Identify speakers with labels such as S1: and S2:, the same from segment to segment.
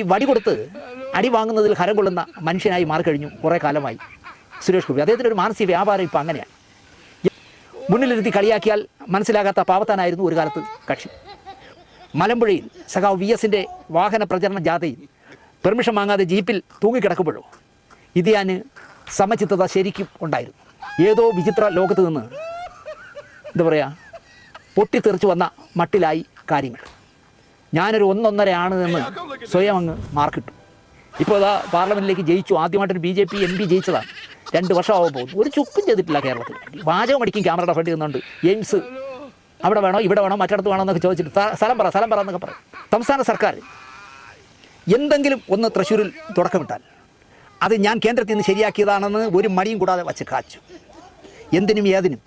S1: ഈ വടി കൊടുത്ത് അടി വാങ്ങുന്നതിൽ ഹരം കൊള്ളുന്ന മനുഷ്യനായി മാറിക്കഴിഞ്ഞു കുറേ കാലമായി സുരേഷ് ഗോപി. അദ്ദേഹത്തിൻ്റെ ഒരു മാനസിക വ്യാപാരം ഇപ്പോൾ അങ്ങനെയാണ്. മുന്നിലിരുത്തി കളിയാക്കിയാൽ മനസ്സിലാകാത്ത പാവത്താനായിരുന്നു ഒരു കാലത്ത് കക്ഷി. മലമ്പുഴയിൽ സഖാവ് VS-ൻ്റെ വാഹന പ്രചരണ ജാഥയിൽ പെർമിഷൻ വാങ്ങാതെ ജീപ്പിൽ തൂങ്ങിക്കിടക്കുമ്പോഴോ ഇതിയാന് സമചിത്തത ശരിക്കും ഉണ്ടായിരുന്നു. ഏതോ വിചിത്ര ലോകത്ത് നിന്ന് എന്താ പറയുക പൊട്ടിത്തെറിച്ച് വന്ന മട്ടിലായി കാര്യങ്ങൾ. ഞാനൊരു 1.5 ആണ് എന്ന് സ്വയം അങ്ങ് മാർക്കിട്ടു. ഇപ്പോൾ അതാ പാർലമെൻറ്റിലേക്ക് ജയിച്ചു. ആദ്യമായിട്ടൊരു BJP MP ജയിച്ചതാണ്. 2 വർഷമാകാൻ പോകുന്നു. ഒരു ചുക്കും ചെയ്തിട്ടില്ല കേരളത്തിൽ. വാചകം അടിക്കും ക്യാമറയുടെ ഫ്രണ്ട് നിന്നുണ്ട്. എയിംസ് അവിടെ വേണോ ഇവിടെ വേണോ മറ്റിടത്ത് വേണോ എന്നൊക്കെ ചോദിച്ചിട്ട് സ്ഥലം പറ എന്നൊക്കെ പറയും. സംസ്ഥാന സർക്കാർ എന്തെങ്കിലും ഒന്ന് തൃശ്ശൂരിൽ തുടക്കമിട്ടാൽ അത് ഞാൻ കേന്ദ്രത്തിൽ നിന്ന് ശരിയാക്കിയതാണെന്ന് ഒരു മടിയും കൂടാതെ വച്ച് കാച്ചു. എന്തിനും ഏതിനും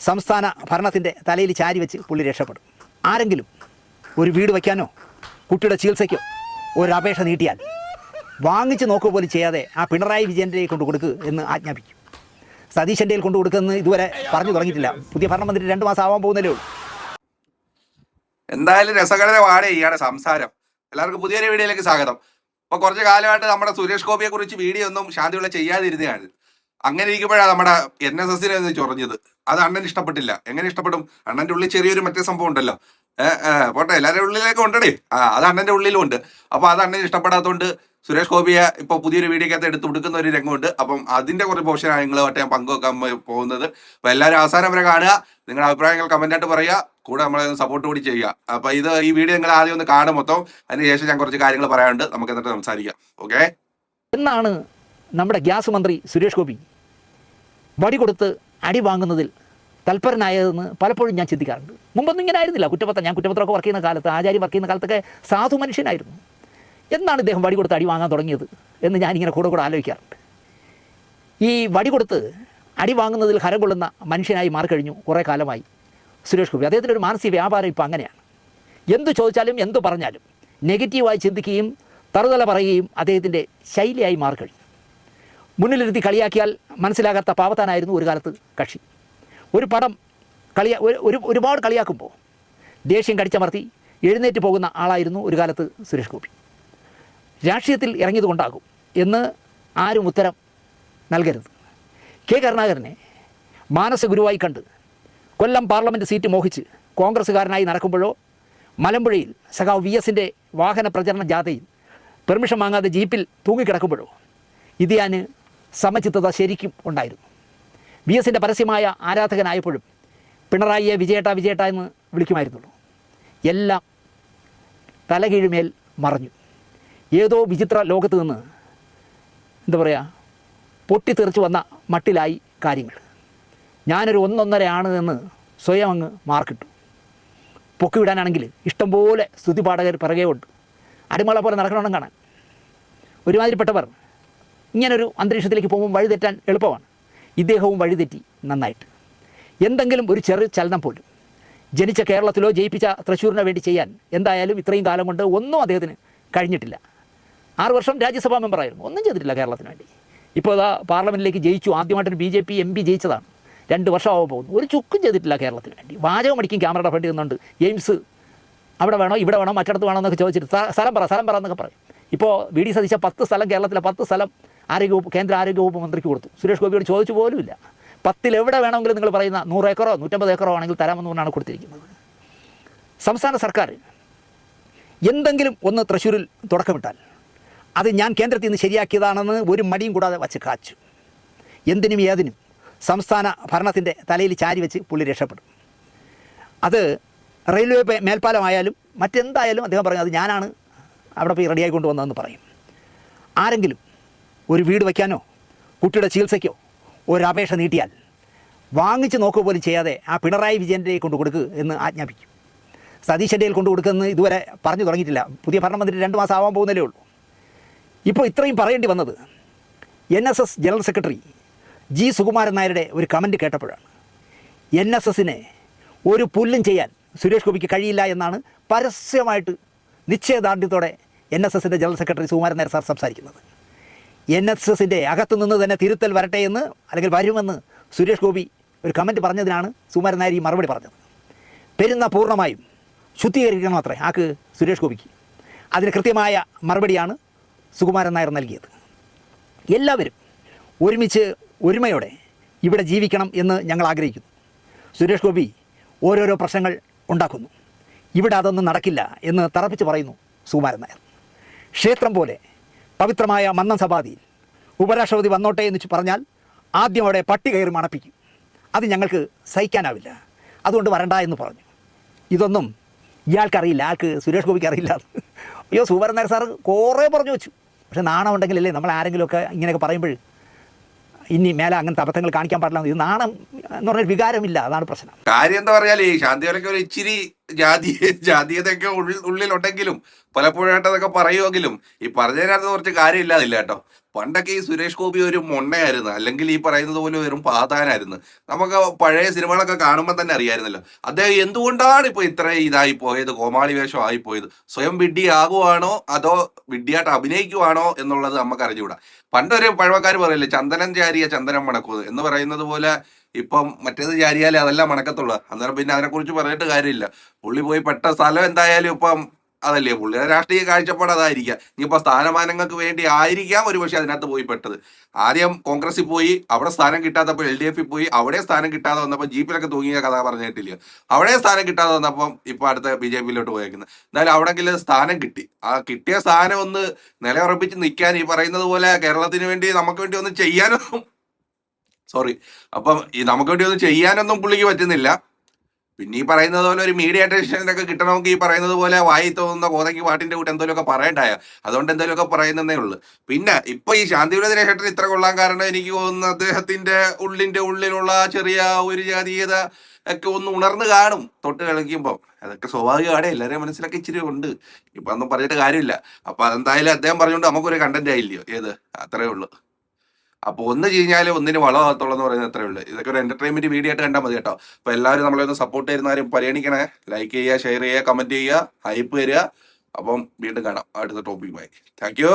S1: സംസ്ഥാന ഭരണത്തിൻ്റെ തലയിൽ ചാരി വെച്ച് പുള്ളി രക്ഷപ്പെടും. ആരെങ്കിലും ഒരു വീട് വയ്ക്കാനോ കുട്ടിയുടെ ചികിത്സയ്ക്കോ ഒരു അപേക്ഷ നീട്ടിയാൽ വാങ്ങിച്ച് നോക്കുക പോലും ചെയ്യാതെ ആ പിണറായി വിജയൻ്റെ കൊണ്ട് കൊടുക്കുക എന്ന് ആജ്ഞാപിക്കും. സതീശൻ്റെ കൊണ്ട് കൊടുക്കുമെന്ന് ഇതുവരെ പറഞ്ഞു തുടങ്ങിയിട്ടില്ല. പുതിയ ഭരണം വന്നിട്ട് 2 മാസം ആവാൻ പോകുന്നതേ ഉള്ളൂ.
S2: എന്തായാലും രസകരമാണ് ഇയാളുടെ സംസാരം. എല്ലാവർക്കും പുതിയൊരു വീഡിയോയിലേക്ക് സ്വാഗതം. അപ്പോൾ കുറച്ച് കാലമായിട്ട് നമ്മുടെ സുരേഷ് ഗോപിയെ കുറിച്ച് വീഡിയോ ഒന്നും ശാന്തിയുള്ള ചെയ്യാതിരുന്നതാണ്. അങ്ങനെ ഇരിക്കുമ്പോഴാണ് നമ്മുടെ NSS ചൊറഞ്ഞത്. അത് അണ്ണൻ ഇഷ്ടപ്പെട്ടില്ല. എങ്ങനെ ഇഷ്ടപ്പെടും? അണ്ണൻ്റെ ഉള്ളിൽ ചെറിയൊരു മറ്റേ സംഭവം ഉണ്ടല്ലോ. പോട്ടെ, എല്ലാവരുടെ ഉള്ളിലേക്ക് ഉണ്ടേ. അത് അണ്ണൻ്റെ ഉള്ളിലും ഉണ്ട്. അപ്പോൾ അത് അണ്ണന് ഇഷ്ടപ്പെടാത്തതുകൊണ്ട് സുരേഷ് ഗോപിയെ ഇപ്പോൾ പുതിയൊരു വീഡിയോക്കകത്ത് എടുത്ത് കൊടുക്കുന്ന ഒരു രംഗമുണ്ട്. അപ്പം അതിൻ്റെ കുറച്ച് പോർഷനാണ് നിങ്ങളുമായിട്ട് ഞാൻ പങ്കുവെക്കാൻ പോകുന്നത്. അപ്പോൾ എല്ലാവരും അവസാനം വരെ കാണുക. നിങ്ങളുടെ അഭിപ്രായങ്ങൾ കമൻറ്റായിട്ട് പറയുക. കൂടെ നമ്മളെ സപ്പോർട്ട് കൂടി ചെയ്യുക. അപ്പോൾ ഈ വീഡിയോ നിങ്ങൾ ആദ്യം ഒന്ന് കാണും മൊത്തം. അതിനുശേഷം ഞാൻ കുറച്ച് കാര്യങ്ങൾ പറയാനുണ്ട്. നമുക്ക് എന്നിട്ട് സംസാരിക്കാം. ഓക്കെ.
S1: എന്നാണ് നമ്മുടെ ഗ്യാസ് മന്ത്രി സുരേഷ് ഗോപി വടി കൊടുത്ത് അടി വാങ്ങുന്നതിൽ തൽപരനായതെന്ന് പലപ്പോഴും ഞാൻ ചിന്തിക്കാറുണ്ട്. മുമ്പൊന്നും ഇങ്ങനെ ആയിരുന്നില്ല. ഞാൻ കുറ്റപത്രമൊക്കെ വർക്ക് ചെയ്യുന്ന കാലത്ത്, ആചാര്യ വർക്ക് ചെയ്യുന്ന കാലത്തൊക്കെ സാധു മനുഷ്യനായിരുന്നു. എന്നാണ് ഇദ്ദേഹം വടി കൊടുത്ത് അടി വാങ്ങാൻ തുടങ്ങിയത് എന്ന് ഞാനിങ്ങനെ കൂടെ ആലോചിക്കാറുണ്ട്. ഈ വടി കൊടുത്ത് അടി വാങ്ങുന്നതിൽ ഹരം കൊള്ളുന്ന മനുഷ്യനായി മാറിക്കഴിഞ്ഞു കുറേ കാലമായി സുരേഷ് ഗോപി. അദ്ദേഹത്തിൻ്റെ ഒരു മാനസിക വ്യാപാരം ഇപ്പോൾ അങ്ങനെയാണ്. എന്തു ചോദിച്ചാലും എന്തു പറഞ്ഞാലും നെഗറ്റീവായി ചിന്തിക്കുകയും തറുതല പറയുകയും അദ്ദേഹത്തിൻ്റെ ശൈലിയായി മാറിക്കഴിഞ്ഞു. മുന്നിലിരുത്തി കളിയാക്കിയാൽ മനസ്സിലാകാത്ത പാവത്താനായിരുന്നു ഒരു കാലത്ത് കക്ഷി. ഒരു പടം ഒരുപാട് കളിയാക്കുമ്പോൾ ദേഷ്യം കടിച്ചമർത്തി എഴുന്നേറ്റ് പോകുന്ന ആളായിരുന്നു ഒരു കാലത്ത് സുരേഷ് ഗോപി. രാഷ്ട്രീയത്തിൽ ഇറങ്ങിയതുകൊണ്ടാകും എന്ന് ആരും ഉത്തരം നൽകരുത്. കെ കരുണാകരനെ മാനസഗുരുവായി കണ്ട് കൊല്ലം പാർലമെൻറ്റ് സീറ്റ് മോഹിച്ച് കോൺഗ്രസ്സുകാരനായി നടക്കുമ്പോഴോ മലമ്പുഴയിൽ സഖാവ് VS-ൻ്റെ വാഹന പ്രചരണ ജാഥയിൽ പെർമിഷൻ വാങ്ങാതെ ജീപ്പിൽ തൂങ്ങിക്കിടക്കുമ്പോഴോ ഇതിയാന് സമചിത്തത ശരിക്കും ഉണ്ടായിരുന്നു. VS-ൻ്റെ പരസ്യമായ ആരാധകനായപ്പോഴും പിണറായിയെ വിജയേട്ട എന്ന് വിളിക്കുമായിരുന്നുള്ളൂ. എല്ലാം തലകീഴുമേൽ മറഞ്ഞു. ഏതോ വിചിത്ര ലോകത്ത് നിന്ന് എന്താ പറയുക പൊട്ടിത്തെറിച്ച് വന്ന മട്ടിലായി കാര്യങ്ങൾ. ഞാനൊരു 1.5 ആണ് എന്ന് സ്വയം അങ്ങ് മാർക്കിട്ടു. പൊക്കി വിടാനാണെങ്കിൽ ഇഷ്ടംപോലെ സ്തുതിപാഠകർ പിറകെ ഉണ്ട്. അടിമള പോലെ നടക്കണമെന്ന് കാണാൻ. ഒരുമാതിരിപ്പെട്ടവർ ഇങ്ങനൊരു അന്തരീക്ഷത്തിലേക്ക് പോകുമ്പോൾ വഴിതെറ്റാൻ എളുപ്പമാണ്. ഇദ്ദേഹവും വഴിതെറ്റി നന്നായിട്ട്. എന്തെങ്കിലും ഒരു ചെറു ചലനം പോലും ജനിച്ച കേരളത്തിലോ ജയിപ്പിച്ച തൃശ്ശൂരിനോ വേണ്ടി ചെയ്യാൻ എന്തായാലും ഇത്രയും കാലം കൊണ്ട് ഒന്നും അദ്ദേഹത്തിന് കഴിഞ്ഞിട്ടില്ല. 6 വർഷം രാജ്യസഭാ മെമ്പറായിരുന്നു. ഒന്നും ചെയ്തിട്ടില്ല കേരളത്തിന് വേണ്ടി. ഇപ്പോൾ അതാ പാർലമെൻറ്റിലേക്ക് ജയിച്ചു. ആദ്യമായിട്ടൊരു BJP MP ജയിച്ചതാണ്. 2 വർഷമാകാൻ പോകുന്നു. ഒരു ചുക്കും ചെയ്തിട്ടില്ല കേരളത്തിന് വേണ്ടി. വാചകം അടിക്കും ക്യാമറയുടെ ഫ്രണ്ട് നിന്നുണ്ട്. എയിംസ് അവിടെ വേണോ ഇവിടെ വേണോ മറ്റിടത്ത് വേണോ എന്നൊക്കെ ചോദിച്ചിട്ട് സ്ഥലം പറ എന്നൊക്കെ പറയും. ഇപ്പോൾ VD സതീശ 10 സ്ഥലം, കേരളത്തിലെ 10 സ്ഥലം കേന്ദ്ര ആരോഗ്യവകുപ്പ് മന്ത്രിക്ക് കൊടുത്തു. സുരേഷ് ഗോപിയോട് ചോദിച്ചു പോലുമില്ല. 10 എവിടെ വേണമെങ്കിലും നിങ്ങൾ പറയുന്ന 100 ഏക്കറോ 150 ഏക്കറോ ആണെങ്കിൽ തരാമെന്ന് പറഞ്ഞാണ് കൊടുത്തിരിക്കുന്നത്. സംസ്ഥാന സർക്കാർ എന്തെങ്കിലും ഒന്ന് തൃശ്ശൂരിൽ തുടക്കമിട്ടാൽ അത് ഞാൻ കേന്ദ്രത്തിൽ നിന്ന് ശരിയാക്കിയതാണെന്ന് ഒരു മടിയും കൂടാതെ വച്ച് കാച്ചു. എന്തിനും ഏതിനും സംസ്ഥാന ഭരണത്തിൻ്റെ തലയിൽ ചാരി വെച്ച് പുള്ളി രക്ഷപ്പെടും. അത് റെയിൽവേ മേൽപ്പാലമായാലും മറ്റെന്തായാലും അദ്ദേഹം പറയും അത് ഞാനാണ് അവിടെ പോയി റെഡിയായി കൊണ്ടുവന്നതെന്ന് പറയും. ആരെങ്കിലും ഒരു വീട് വയ്ക്കാനോ കുട്ടിയുടെ ചികിത്സയ്ക്കോ ഒരു അപേക്ഷ നീട്ടിയാൽ വാങ്ങിച്ച് നോക്കുക പോലും ചെയ്യാതെ ആ പിണറായി വിജയൻ്റെ കൊണ്ട് കൊടുക്കുക എന്ന് ആജ്ഞാപിക്കും. സതീശൻ്റെ കൊണ്ട് കൊടുക്കുമെന്ന് ഇതുവരെ പറഞ്ഞു തുടങ്ങിയിട്ടില്ല. പുതിയ ഭരണം വന്നിട്ട് 2 മാസം ആവാൻ പോകുന്നതേ ഉള്ളൂ. ഇപ്പോൾ ഇത്രയും പറയേണ്ടി വന്നത് NSS general secretary G. Sukumaran നായരുടെ ഒരു കമൻറ്റ് കേട്ടപ്പോഴാണ്. NSS-നെ ഒരു പുല്ലും ചെയ്യാൻ സുരേഷ് ഗോപിക്ക് കഴിയില്ല എന്നാണ് പരസ്യമായിട്ട് നിശ്ചയദാർഢ്യത്തോടെ NSS-ൻ്റെ general secretary Sukumaran Nair sir സംസാരിക്കുന്നത്. NSS-ൻ്റെ അകത്തുനിന്ന് തന്നെ തിരുത്തൽ വരട്ടെ എന്ന് അല്ലെങ്കിൽ വരുമെന്ന് സുരേഷ് ഗോപി ഒരു കമൻറ്റ് പറഞ്ഞതിനാണ് സുകുമാരൻ നായർ ഈ മറുപടി പറഞ്ഞത്. പെരുന്ന പൂർണ്ണമായും ശുദ്ധീകരിക്കണം അത്രേ ആക്ക് സുരേഷ് ഗോപിക്ക്. അതിന് കൃത്യമായ മറുപടിയാണ് സുകുമാരൻ നായർ നൽകിയത്. എല്ലാവരും ഒരുമിച്ച് ഒരുമയോടെ ഇവിടെ ജീവിക്കണം എന്ന് ഞങ്ങൾ ആഗ്രഹിക്കുന്നു. സുരേഷ് ഗോപി ഓരോരോ പ്രശ്നങ്ങൾ ഉണ്ടാക്കുന്നു. ഇവിടെ അതൊന്നും നടക്കില്ല എന്ന് തറപ്പിച്ച് പറയുന്നു സുകുമാരൻ നായർ. ക്ഷേത്രം പോലെ പവിത്രമായ മന്നം സഭാതിയിൽ ഉപരാഷ്ട്രപതി വന്നോട്ടെ എന്ന് പറഞ്ഞാൽ ആദ്യം അവിടെ പട്ടി കയറി മണപ്പിക്കും. അത് ഞങ്ങൾക്ക് സഹിക്കാനാവില്ല, അതുകൊണ്ട് വരണ്ട എന്ന് പറഞ്ഞു. ഇതൊന്നും ഇയാൾക്കറിയില്ല, ആൾക്ക് സുരേഷ് ഗോപിക്ക് അറിയില്ല. അയ്യോ, സുകുമാരൻ നായർ സാറ് കുറേ പറഞ്ഞു വെച്ചു. പക്ഷെ നാണം ഉണ്ടെങ്കിലല്ലേ നമ്മൾ ആരെങ്കിലുമൊക്കെ ഇങ്ങനെയൊക്കെ പറയുമ്പോൾ ഇനി മേലെ അങ്ങനത്തെ അബദ്ധങ്ങൾ കാണിക്കാൻ പാടില്ല. ഇത് നാണം എന്ന് പറഞ്ഞൊരു വികാരമില്ല, അതാണ് പ്രശ്നം.
S2: കാര്യം എന്താ പറഞ്ഞാൽ ഈ ശാന്തിവരൊക്കെ ഒരു ഇച്ചിരി ജാതീയതയൊക്കെ ഉള്ളിലുണ്ടെങ്കിലും പലപ്പോഴായിട്ടതൊക്കെ പറയുമെങ്കിലും ഈ പറഞ്ഞതിനകത്ത് കുറച്ച് കാര്യമില്ലാതില്ല കേട്ടോ. പണ്ടൊക്കെ ഈ സുരേഷ് ഗോപി ഒരു മൊണ്ണയായിരുന്നു, അല്ലെങ്കിൽ ഈ പറയുന്നത് പോലെ വെറും പാതാനായിരുന്നു. നമുക്ക് പഴയ സിനിമകളൊക്കെ കാണുമ്പോൾ തന്നെ അറിയാമായിരുന്നല്ലോ അദ്ദേഹം എന്തുകൊണ്ടാണ് ഇപ്പോൾ ഇത്ര ഇതായി പോയത്, കോമാളി വേഷം ആയിപ്പോയത്. സ്വയം വിഡ്ഢിയാകുവാണോ അതോ വിഡ്ഢിയായിട്ട് അഭിനയിക്കുവാണോ എന്നുള്ളത് നമുക്ക് അറിഞ്ഞുകൂടാ. പണ്ടൊരു പഴമക്കാർ പറയില്ലേ, ചന്ദനം ചാരിയ ചന്ദനം മണക്കുന്നത് എന്ന് പറയുന്നത് പോലെ ഇപ്പം മറ്റേത് ചാരിയാലേ അതെല്ലാം മണക്കത്തുള്ളൂ. അന്നേരം പിന്നെ അതിനെക്കുറിച്ച് പറഞ്ഞിട്ട് കാര്യമില്ല. പുള്ളി പോയി പെട്ട സ്ഥലം എന്തായാലും ഇപ്പം അതല്ലേ, പുള്ളിയുടെ രാഷ്ട്രീയ കാഴ്ചപ്പാട് അതായിരിക്കാം. ഇനിയിപ്പോൾ സ്ഥാനമാനങ്ങൾക്ക് വേണ്ടി ആയിരിക്കാം ഒരു പക്ഷേ അതിനകത്ത് പോയി പെട്ടത്. ആദ്യം കോൺഗ്രസിൽ പോയി, അവിടെ സ്ഥാനം കിട്ടാത്തപ്പോൾ LDF പോയി, അവിടെ സ്ഥാനം കിട്ടാതെ വന്നപ്പോൾ ജീപ്പിലൊക്കെ തൂങ്ങിയ കഥ പറഞ്ഞിട്ടില്ല. അവിടെ സ്ഥാനം കിട്ടാതെ വന്നപ്പം ഇപ്പോൾ അടുത്ത BJP പോയേക്കുന്നത്. എന്തായാലും അവിടെങ്കിലും സ്ഥാനം കിട്ടി. ആ കിട്ടിയ സ്ഥാനം ഒന്ന് നിലയുറപ്പിച്ച് നിൽക്കാൻ ഈ പറയുന്നത് പോലെ കേരളത്തിന് വേണ്ടി നമുക്ക് വേണ്ടി ഒന്നും ചെയ്യാനൊന്നും അപ്പം ഈ നമുക്ക് വേണ്ടി ഒന്നും ചെയ്യാനൊന്നും പുള്ളിക്ക് പറ്റുന്നില്ല. പിന്നെ ഈ പറയുന്നത് പോലെ ഒരു മീഡിയ അറ്റൻഷനൊക്കെ കിട്ടണമെങ്കിൽ ഈ പറയുന്നത് പോലെ വായി തോന്നുന്ന കോതയ്ക്ക് പാട്ടിന്റെ കൂടെ എന്തെങ്കിലുമൊക്കെ പറയണ്ടായ, അതുകൊണ്ട് എന്തെങ്കിലുമൊക്കെ പറയുന്നതേ ഉള്ളൂ. പിന്നെ ഇപ്പൊ ഈ ശാന്തിയുടെ ദിനേശേട്ടൻ ഇത്ര കൊള്ളാൻ കാരണം എനിക്ക് തോന്നുന്നു അദ്ദേഹത്തിന്റെ ഉള്ളിലുള്ള ചെറിയ ഒരു ജാതീയത ഒക്കെ ഒന്ന് ഉണർന്നു കാണും തൊട്ട് കളിക്കുമ്പോൾ. അതൊക്കെ സ്വാഭാവികമാണ്, എല്ലാവരെയും മനസ്സിലൊക്കെ ഇച്ചിരി ഉണ്ട്. ഇപ്പൊ ഒന്നും പറഞ്ഞിട്ട് കാര്യമില്ല. അപ്പൊ അതെന്തായാലും അദ്ദേഹം പറഞ്ഞുകൊണ്ട് നമുക്കൊരു കണ്ടന്റ് ആയില്ലയോ, അത്രേ ഉള്ളൂ. അപ്പോൾ ഒന്ന് കഴിഞ്ഞാലും ഒന്നിന് വളമാകത്തുള്ളൂ എന്ന് പറയുന്നത് അത്രേ ഉള്ളൂ. ഇതൊക്കെ ഒരു എന്റർടൈൻമെന്റ് വീഡിയോ ആയിട്ട് കണ്ടാൽ മതി കേട്ടോ. അപ്പോൾ എല്ലാവരും നമ്മളെ ഒന്ന് സപ്പോർട്ട് ചെയ്യുന്നവരും പരിഗണിക്കണേ. ലൈക്ക് ചെയ്യുക, ഷെയർ ചെയ്യുക, കമന്റ് ചെയ്യുക, ഹൈപ്പ് തരിക. അപ്പം വീണ്ടും കാണാം അടുത്ത ടോപ്പിക്കുമായി. Thank you.